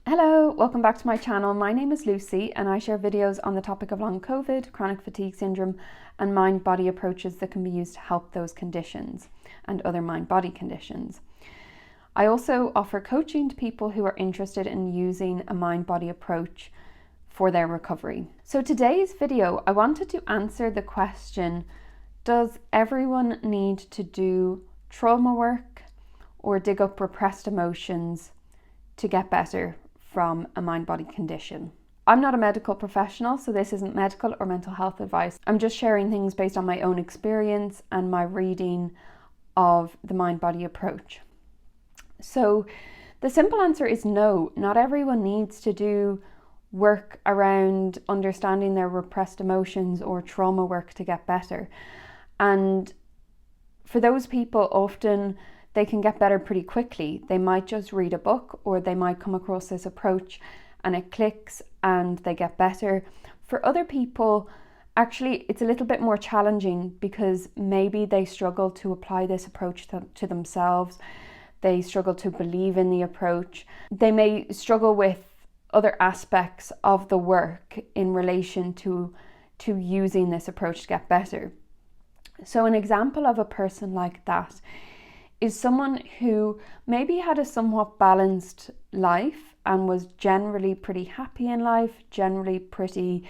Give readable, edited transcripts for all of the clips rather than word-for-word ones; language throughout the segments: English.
Hello, welcome back to my channel. My name is Lucy and I share videos on the topic of long COVID, chronic fatigue syndrome and mind-body approaches that can be used to help those conditions and other mind-body conditions. I also offer coaching to people who are interested in using a mind-body approach for their recovery. So today's video, I wanted to answer the question, does everyone need to do trauma work or dig up repressed emotions to get better from a mind-body condition? I'm not a medical professional, so this isn't medical or mental health advice. I'm just sharing things based on my own experience and my reading of the mind-body approach. So the simple answer is no, not everyone needs to do work around understanding their repressed emotions or trauma work to get better. And for those people, often they can get better pretty quickly. They might just read a book or they might come across this approach and it clicks and they get better. For other people, actually, it's a little bit more challenging because maybe they struggle to apply this approach to themselves. They struggle to believe in the approach. They may struggle with other aspects of the work in relation to using this approach to get better. So an example of a person like that is someone who maybe had a somewhat balanced life and was generally pretty happy in life, generally pretty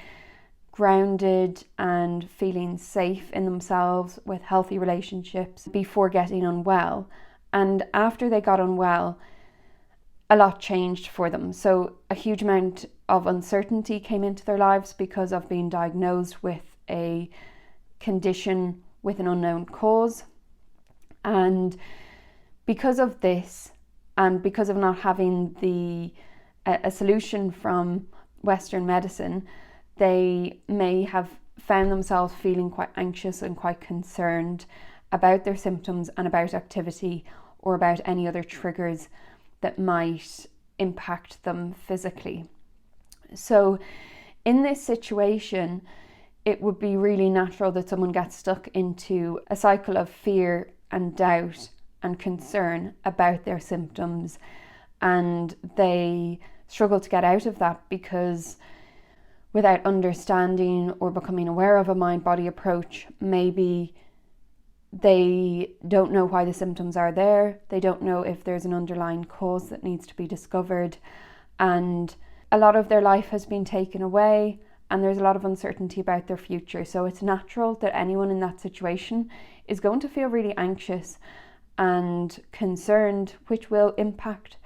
grounded and feeling safe in themselves with healthy relationships before getting unwell. And after they got unwell, a lot changed for them. So a huge amount of uncertainty came into their lives because of being diagnosed with a condition with an unknown cause. And because of this, and because of not having a solution from Western medicine, they may have found themselves feeling quite anxious and quite concerned about their symptoms and about activity or about any other triggers that might impact them physically. So in this situation, it would be really natural that someone gets stuck into a cycle of fear and doubt and concern about their symptoms, and they struggle to get out of that because without understanding or becoming aware of a mind-body approach, maybe they don't know why the symptoms are there, they don't know if there's an underlying cause that needs to be discovered, and a lot of their life has been taken away and there's a lot of uncertainty about their future. So it's natural that anyone in that situation is going to feel really anxious and concerned, which will impact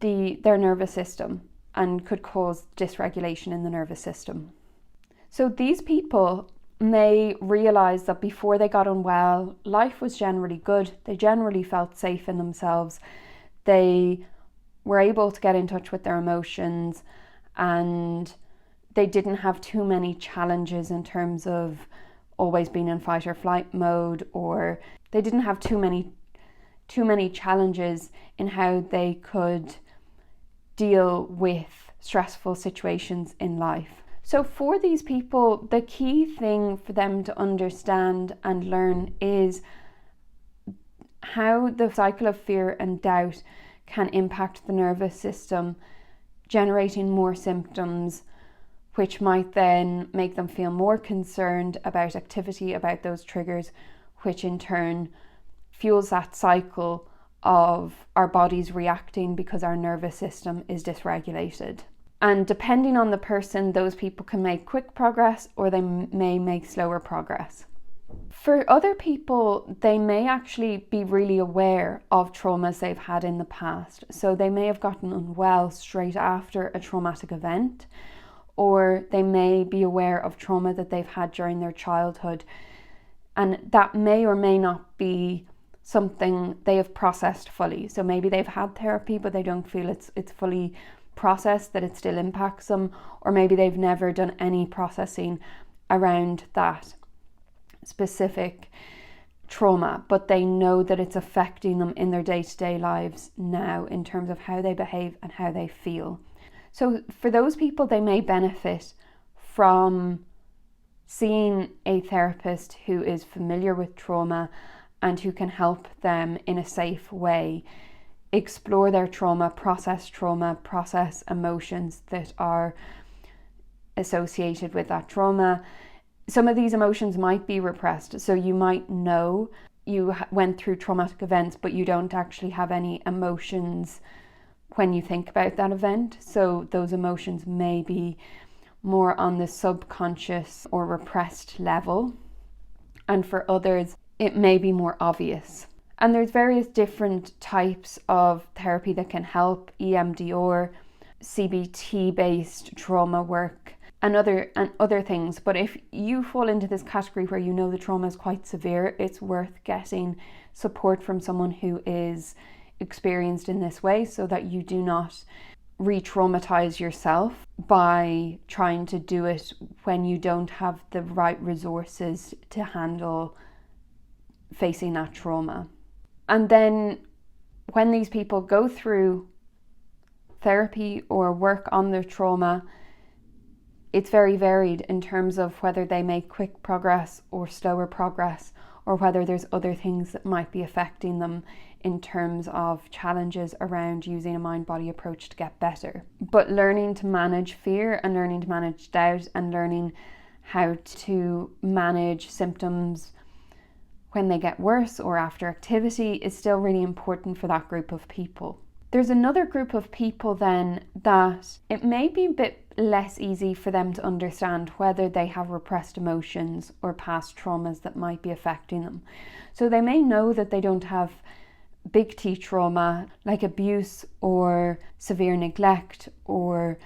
their nervous system and could cause dysregulation in the nervous system. So these people may realize that before they got unwell, life was generally good. They generally felt safe in themselves. They were able to get in touch with their emotions and they didn't have too many challenges in terms of always being in fight or flight mode, or they didn't have too many challenges in how they could deal with stressful situations in life. So for these people, the key thing for them to understand and learn is how the cycle of fear and doubt can impact the nervous system, generating more symptoms, which might then make them feel more concerned about activity, about those triggers, which in turn fuels that cycle of our bodies reacting because our nervous system is dysregulated. And depending on the person, those people can make quick progress or they may make slower progress. For other people, they may actually be really aware of traumas they've had in the past. So they may have gotten unwell straight after a traumatic event, or they may be aware of trauma that they've had during their childhood. And that may or may not be something they have processed fully. So maybe they've had therapy, but they don't feel it's fully processed, that it still impacts them, or maybe they've never done any processing around that specific trauma, but they know that it's affecting them in their day-to-day lives now in terms of how they behave and how they feel. So for those people, they may benefit from seeing a therapist who is familiar with trauma and who can help them in a safe way explore their trauma, process emotions that are associated with that trauma. Some of these emotions might be repressed. So you might know you went through traumatic events, but you don't actually have any emotions when you think about that event. So those emotions may be more on the subconscious or repressed level. And for others, it may be more obvious. And there's various different types of therapy that can help: EMDR, CBT-based trauma work, and other things. But if you fall into this category where you know the trauma is quite severe, it's worth getting support from someone who is experienced in this way, so that you do not re-traumatize yourself by trying to do it when you don't have the right resources to handle facing that trauma. And then when these people go through therapy or work on their trauma, it's very varied in terms of whether they make quick progress or slower progress, or whether there's other things that might be affecting them in terms of challenges around using a mind-body approach to get better. But learning to manage fear and learning to manage doubt and learning how to manage symptoms when they get worse or after activity is still really important for that group of people. There's another group of people then that it may be a bit less easy for them to understand whether they have repressed emotions or past traumas that might be affecting them. So they may know that they don't have big T trauma like abuse or severe neglect or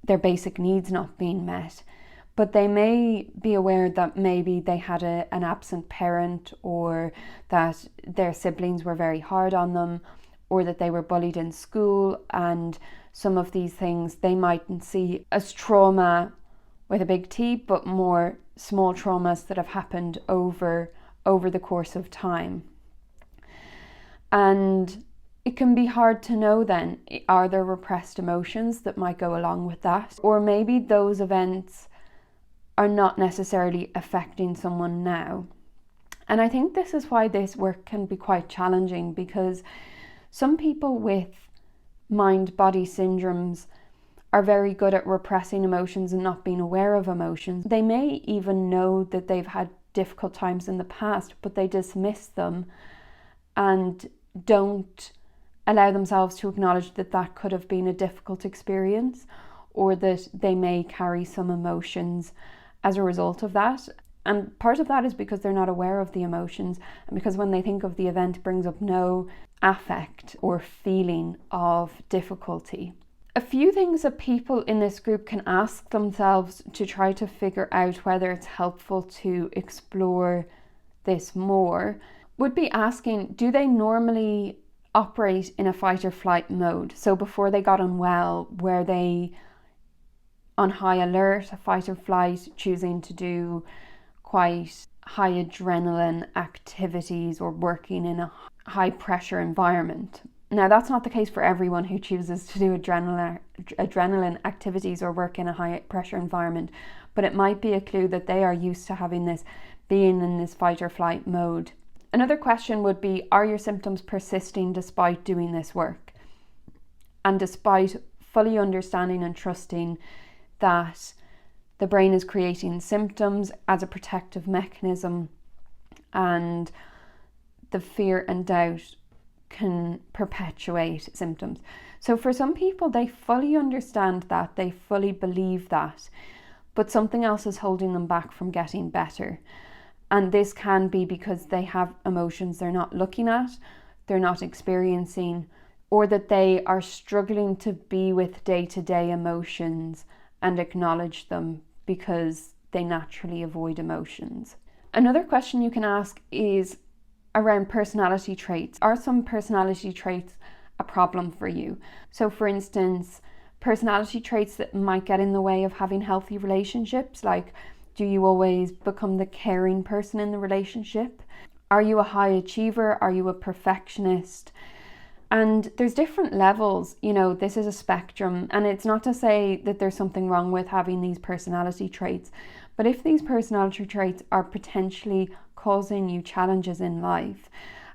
their basic needs not being met, but they may be aware that maybe they had an absent parent, or that their siblings were very hard on them, or that they were bullied in school. And some of these things they mightn't see as trauma with a big T, but more small traumas that have happened over the course of time. And it can be hard to know then, are there repressed emotions that might go along with that? Or maybe those events are not necessarily affecting someone now. And I think this is why this work can be quite challenging, because some people with mind-body syndromes are very good at repressing emotions and not being aware of emotions. They may even know that they've had difficult times in the past, but they dismiss them and don't allow themselves to acknowledge that that could have been a difficult experience, or that they may carry some emotions as a result of that. And part of that is because they're not aware of the emotions, and because when they think of the event, it brings up no affect or feeling of difficulty. A few things that people in this group can ask themselves to try to figure out whether it's helpful to explore this more would be asking, do they normally operate in a fight or flight mode? So before they got unwell, were they on high alert, fight or flight, choosing to do quite high adrenaline activities or working in a high pressure environment? Now, that's not the case for everyone who chooses to do adrenaline activities or work in a high pressure environment, but it might be a clue that they are used to having this, being in this fight or flight mode. Another question would be, are your symptoms persisting despite doing this work? And despite fully understanding and trusting that the brain is creating symptoms as a protective mechanism, and the fear and doubt can perpetuate symptoms. So for some people, they fully understand that, they fully believe that, but something else is holding them back from getting better. And this can be because they have emotions they're not looking at, they're not experiencing, or that they are struggling to be with day-to-day emotions and acknowledge them because they naturally avoid emotions. Another question you can ask is around personality traits. Are some personality traits a problem for you? So for instance, personality traits that might get in the way of having healthy relationships, like, do you always become the caring person in the relationship? Are you a high achiever? Are you a perfectionist? And there's different levels, this is a spectrum, and it's not to say that there's something wrong with having these personality traits, but if these personality traits are potentially causing you challenges in life,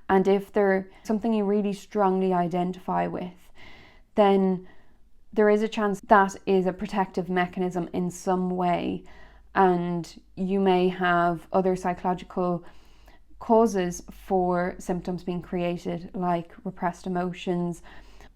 And if they're something you really strongly identify with, then there is a chance that is a protective mechanism in some way, and you may have other psychological causes for symptoms being created, like repressed emotions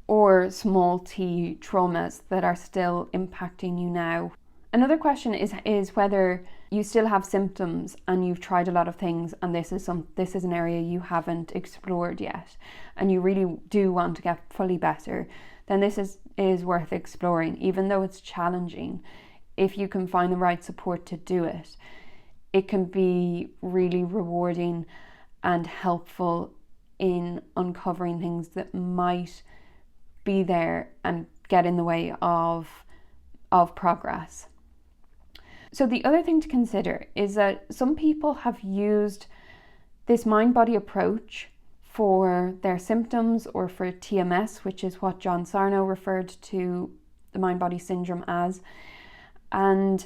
or small t traumas that are still impacting you now. Another question is whether you still have symptoms and you've tried a lot of things, and this is an area you haven't explored yet, and you really do want to get fully better. Then this is worth exploring, even though it's challenging. If you can find the right support to do it, it can be really rewarding and helpful in uncovering things that might be there and get in the way of progress. So the other thing to consider is that some people have used this mind-body approach for their symptoms or for TMS, which is what John Sarno referred to the mind-body syndrome as, and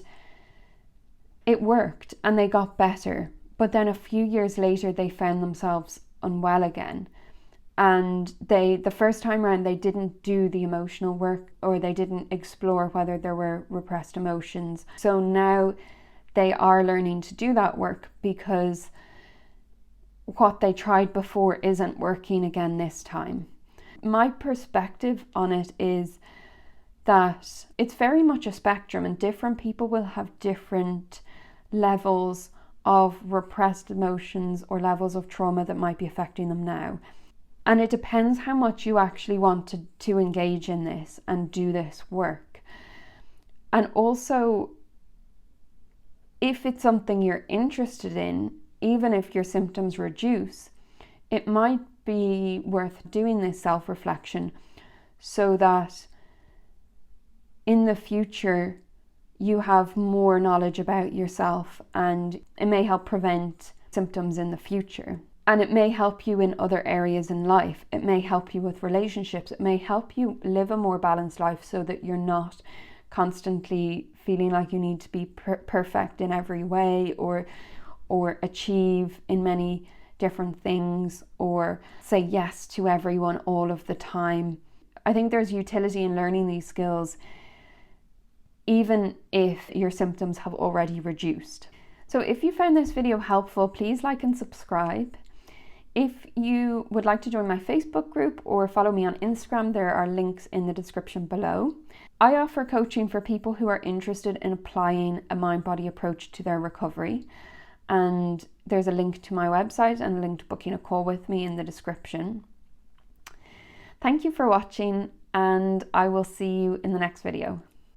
it worked and they got better. But then a few years later, they found themselves unwell again. And the first time around, they didn't do the emotional work, or they didn't explore whether there were repressed emotions. So now they are learning to do that work, because what they tried before isn't working again this time. My perspective on it is that it's very much a spectrum, and different people will have different levels of repressed emotions or levels of trauma that might be affecting them now. And it depends how much you actually want to engage in this and do this work. And also, if it's something you're interested in, even if your symptoms reduce, it might be worth doing this self-reflection so that in the future you have more knowledge about yourself, and it may help prevent symptoms in the future. And it may help you in other areas in life. It may help you with relationships. It may help you live a more balanced life so that you're not constantly feeling like you need to be perfect in every way, or achieve in many different things, or say yes to everyone all of the time. I think there's utility in learning these skills, even if your symptoms have already reduced. So if you found this video helpful, please like and subscribe. If you would like to join my Facebook group or follow me on Instagram, there are links in the description below. I offer coaching for people who are interested in applying a mind-body approach to their recovery. And there's a link to my website and a link to booking a call with me in the description. Thank you for watching, and I will see you in the next video.